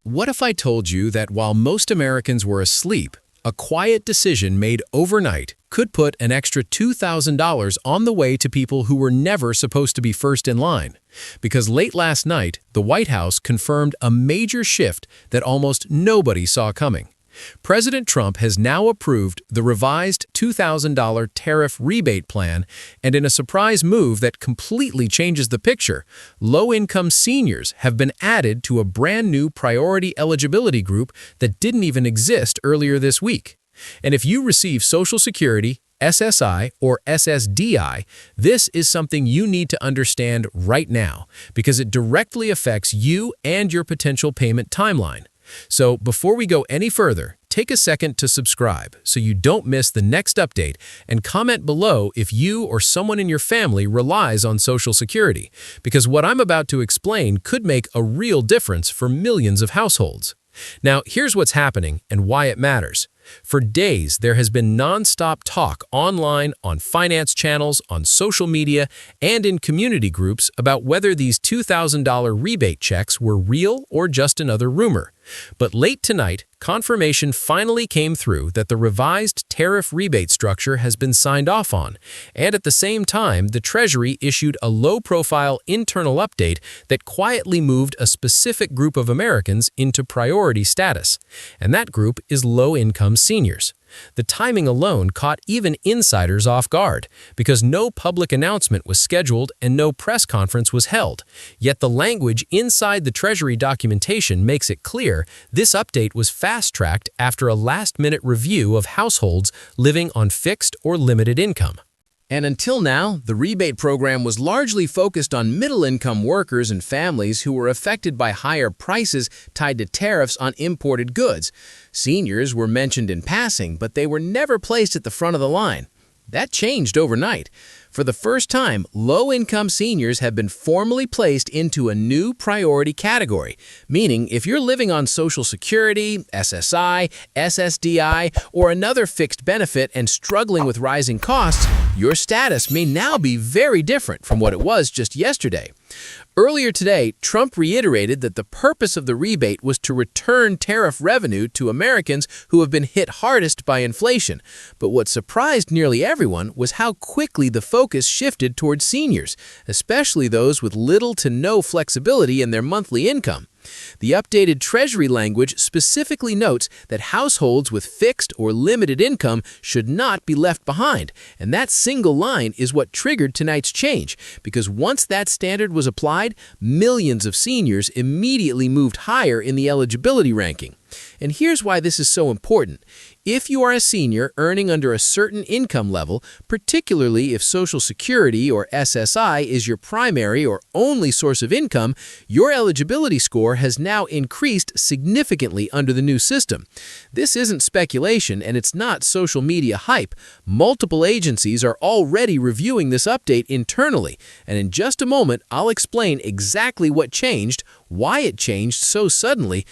What if I told you that while most Americans were asleep, a quiet decision made overnight could put an extra $2,000 on the way to people who were never supposed to be first in line? Because late last night, the White House confirmed a major shift that almost nobody saw coming. President Trump has now approved the revised $2,000 tariff rebate plan, and in a surprise move that completely changes the picture, low-income seniors have been added to a brand new priority eligibility group that didn't even exist earlier this week. And if you receive Social Security, SSI, or SSDI, this is something you need to understand right now because it directly affects you and your potential payment timeline. So before we go any further, take a second to subscribe so you don't miss the next update, and comment below if you or someone in your family relies on Social Security, because what I'm about to explain could make a real difference for millions of households. Now, here's what's happening and why it matters. For days, there has been non-stop talk online, on finance channels, on social media, and in community groups about whether these $2,000 rebate checks were real or just another rumor. But late tonight, confirmation finally came through that the revised tariff rebate structure has been signed off on, and at the same time, the Treasury issued a low-profile internal update that quietly moved a specific group of Americans into priority status, and that group is low-income seniors. The timing alone caught even insiders off guard because no public announcement was scheduled and no press conference was held. Yet the language inside the Treasury documentation makes it clear this update was fast-tracked after a last-minute review of households living on fixed or limited income. And until now, the rebate program was largely focused on middle-income workers and families who were affected by higher prices tied to tariffs on imported goods. Seniors were mentioned in passing, but they were never placed at the front of the line. That changed overnight. For the first time, low-income seniors have been formally placed into a new priority category, meaning if you're living on Social Security, SSI, SSDI, or another fixed benefit and struggling with rising costs, your status may now be very different from what it was just yesterday. Earlier today, Trump reiterated that the purpose of the rebate was to return tariff revenue to Americans who have been hit hardest by inflation. But what surprised nearly everyone was how quickly the focus shifted towards seniors, especially those with little to no flexibility in their monthly income. The updated Treasury language specifically notes that households with fixed or limited income should not be left behind, and that single line is what triggered tonight's change, because once that standard was applied, millions of seniors immediately moved higher in the eligibility ranking. And here's why this is so important. If you are a senior earning under a certain income level, particularly if Social Security or SSI is your primary or only source of income, your eligibility score has now increased significantly under the new system. This isn't speculation, and it's not social media hype. Multiple agencies are already reviewing this update internally, and in just a moment, I'll explain exactly what changed, why it changed so suddenly,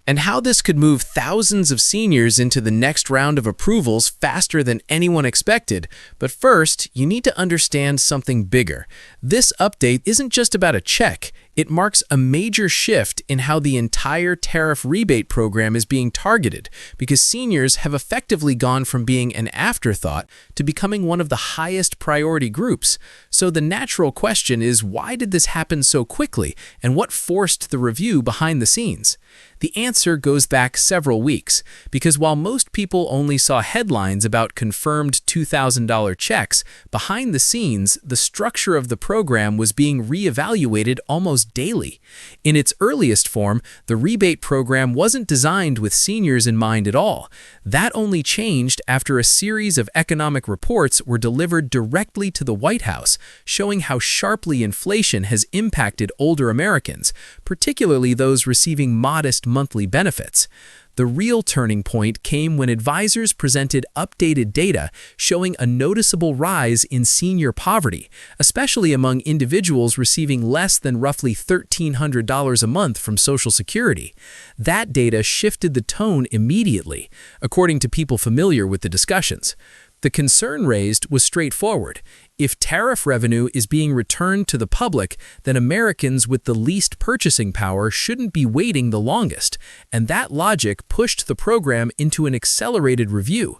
and how this could move thousands of seniors into the next round of approvals faster than anyone expected. But first, you need to understand something bigger. This update isn't just about a check. It marks a major shift in how the entire tariff rebate program is being targeted, because seniors have effectively gone from being an afterthought to becoming one of the highest priority groups. So the natural question is, why did this happen so quickly, and what forced the review behind the scenes? The answer goes back several weeks, because while most people only saw headlines about confirmed $2,000 checks, behind the scenes, the structure of the program was being reevaluated almost daily. In its earliest form, the rebate program wasn't designed with seniors in mind at all. That only changed after a series of economic reports were delivered directly to the White House, showing how sharply inflation has impacted older Americans, particularly those receiving modest monthly benefits. The real turning point came when advisors presented updated data showing a noticeable rise in senior poverty, especially among individuals receiving less than roughly $1,300 a month from Social Security. That data shifted the tone immediately, according to people familiar with the discussions. The concern raised was straightforward. If tariff revenue is being returned to the public, then Americans with the least purchasing power shouldn't be waiting the longest, and that logic pushed the program into an accelerated review.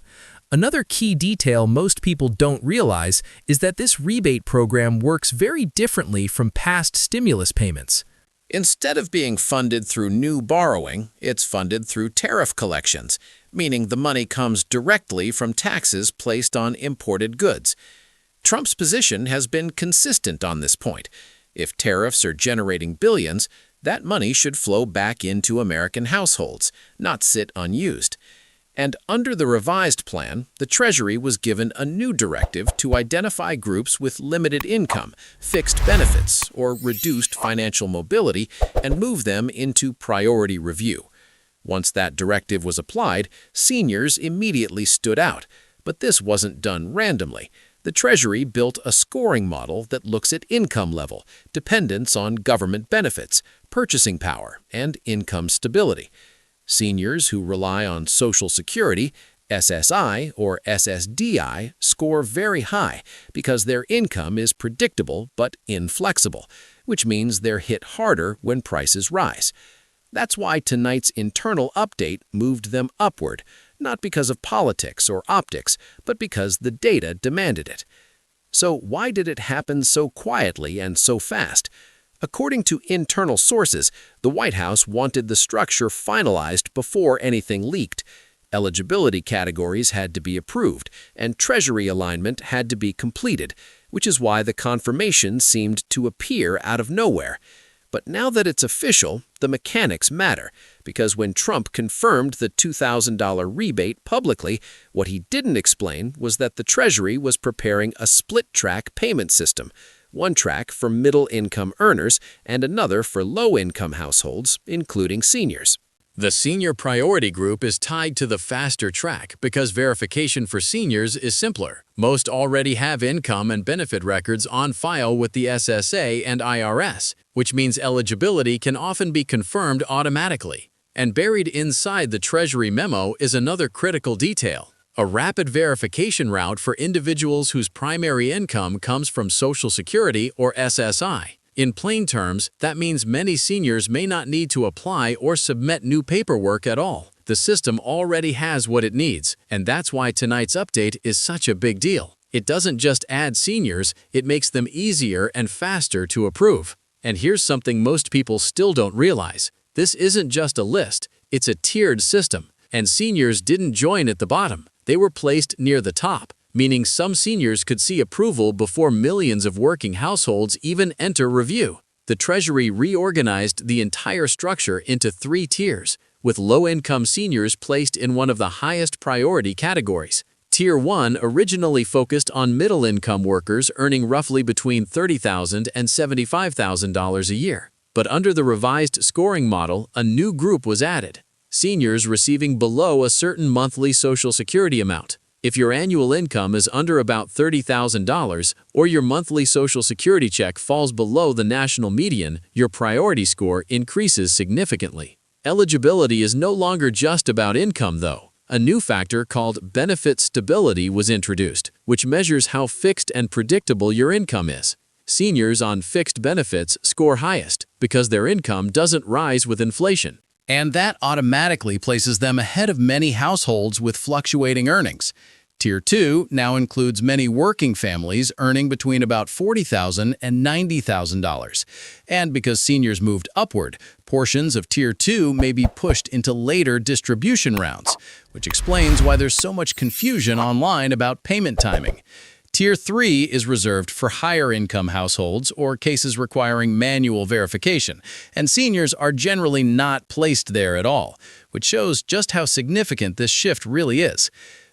Another key detail most people don't realize is that this rebate program works very differently from past stimulus payments. Instead of being funded through new borrowing, it's funded through tariff collections, meaning the money comes directly from taxes placed on imported goods. Trump's position has been consistent on this point. If tariffs are generating billions, that money should flow back into American households, not sit unused. And under the revised plan, the Treasury was given a new directive to identify groups with limited income, fixed benefits, or reduced financial mobility and move them into priority review. Once that directive was applied, seniors immediately stood out. But this wasn't done randomly. The Treasury built a scoring model that looks at income level, dependence on government benefits, purchasing power, and income stability. Seniors who rely on Social Security, SSI or SSDI, score very high because their income is predictable but inflexible, which means they're hit harder when prices rise. That's why tonight's internal update moved them upward, not because of politics or optics, but because the data demanded it. So why did it happen so quietly and so fast? According to internal sources, the White House wanted the structure finalized before anything leaked. Eligibility categories had to be approved, and Treasury alignment had to be completed, which is why the confirmation seemed to appear out of nowhere. But now that it's official, the mechanics matter, because when Trump confirmed the $2,000 rebate publicly, what he didn't explain was that the Treasury was preparing a split-track payment system. One track for middle-income earners and another for low-income households, including seniors. The senior priority group is tied to the faster track because verification for seniors is simpler. Most already have income and benefit records on file with the SSA and IRS, which means eligibility can often be confirmed automatically. And buried inside the Treasury memo is another critical detail: a rapid verification route for individuals whose primary income comes from Social Security or SSI. In plain terms, that means many seniors may not need to apply or submit new paperwork at all. The system already has what it needs, and that's why tonight's update is such a big deal. It doesn't just add seniors, it makes them easier and faster to approve. And here's something most people still don't realize. This isn't just a list, it's a tiered system, and seniors didn't join at the bottom. They were placed near the top, meaning some seniors could see approval before millions of working households even enter review. The Treasury reorganized the entire structure into 3 tiers, with low-income seniors placed in one of the highest priority categories. Tier 1 originally focused on middle-income workers earning roughly between $30,000 and $75,000 a year. But under the revised scoring model, a new group was added: seniors receiving below a certain monthly Social Security amount. If your annual income is under about $30,000 or your monthly Social Security check falls below the national median, your priority score increases significantly. Eligibility is no longer just about income, though. A new factor called benefit stability was introduced, which measures how fixed and predictable your income is. Seniors on fixed benefits score highest because their income doesn't rise with inflation. And that automatically places them ahead of many households with fluctuating earnings. Tier 2 now includes many working families earning between about $40,000 and $90,000. And because seniors moved upward, portions of Tier 2 may be pushed into later distribution rounds, which explains why there's so much confusion online about payment timing. Tier 3 is reserved for higher-income households or cases requiring manual verification, and seniors are generally not placed there at all, which shows just how significant this shift really is.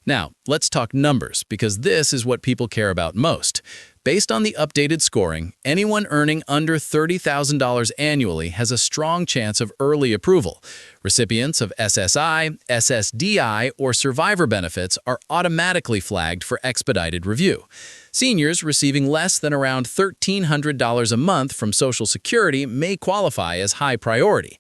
Now, let's talk numbers, because this is what people care about most. Based on the updated scoring, anyone earning under $30,000 annually has a strong chance of early approval. Recipients of SSI, SSDI, or survivor benefits are automatically flagged for expedited review. Seniors receiving less than around $1,300 a month from Social Security may qualify as high priority.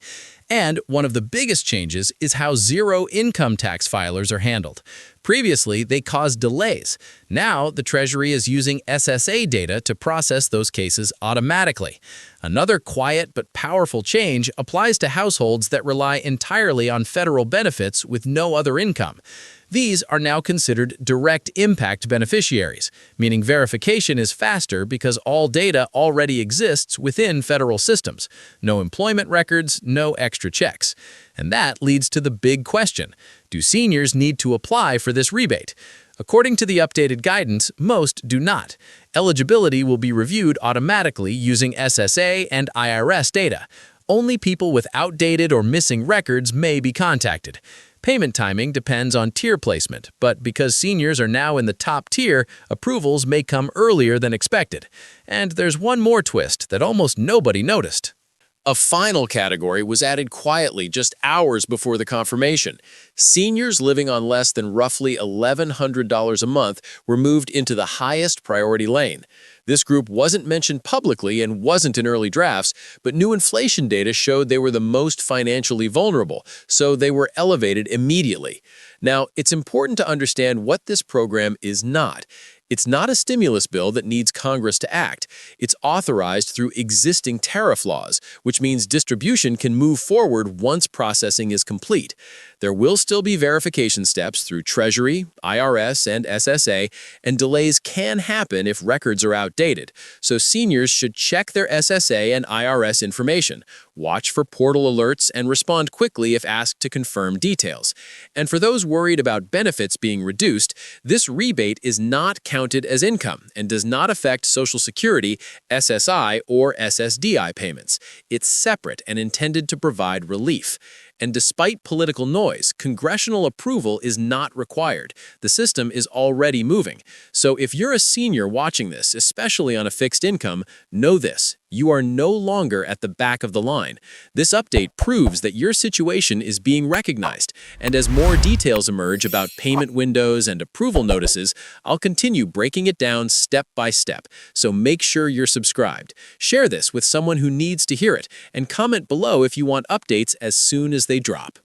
And one of the biggest changes is how zero income tax filers are handled. Previously, they caused delays. Now, the Treasury is using SSA data to process those cases automatically. Another quiet but powerful change applies to households that rely entirely on federal benefits with no other income. These are now considered direct impact beneficiaries, meaning verification is faster because all data already exists within federal systems. No employment records, no extra checks. And that leads to the big question: do seniors need to apply for this rebate? According to the updated guidance, most do not. Eligibility will be reviewed automatically using SSA and IRS data. Only people with outdated or missing records may be contacted. Payment timing depends on tier placement, but because seniors are now in the top tier, approvals may come earlier than expected. And there's one more twist that almost nobody noticed. A final category was added quietly just hours before the confirmation. Seniors living on less than roughly $1,100 a month were moved into the highest priority lane. This group wasn't mentioned publicly and wasn't in early drafts, but new inflation data showed they were the most financially vulnerable, so they were elevated immediately. Now, it's important to understand what this program is not. It's not a stimulus bill that needs Congress to act. It's authorized through existing tariff laws, which means distribution can move forward once processing is complete. There will still be verification steps through Treasury, IRS, and SSA, and delays can happen if records are outdated. So seniors should check their SSA and IRS information, watch for portal alerts, and respond quickly if asked to confirm details. And for those worried about benefits being reduced, this rebate is not counted as income and does not affect Social Security, SSI, or SSDI payments. It's separate and intended to provide relief. And despite political noise, congressional approval is not required. The system is already moving. So if you're a senior watching this, especially on a fixed income, know this: you are no longer at the back of the line. This update proves that your situation is being recognized. And as more details emerge about payment windows and approval notices, I'll continue breaking it down step by step. So make sure you're subscribed. Share this with someone who needs to hear it, and comment below if you want updates as soon as they drop.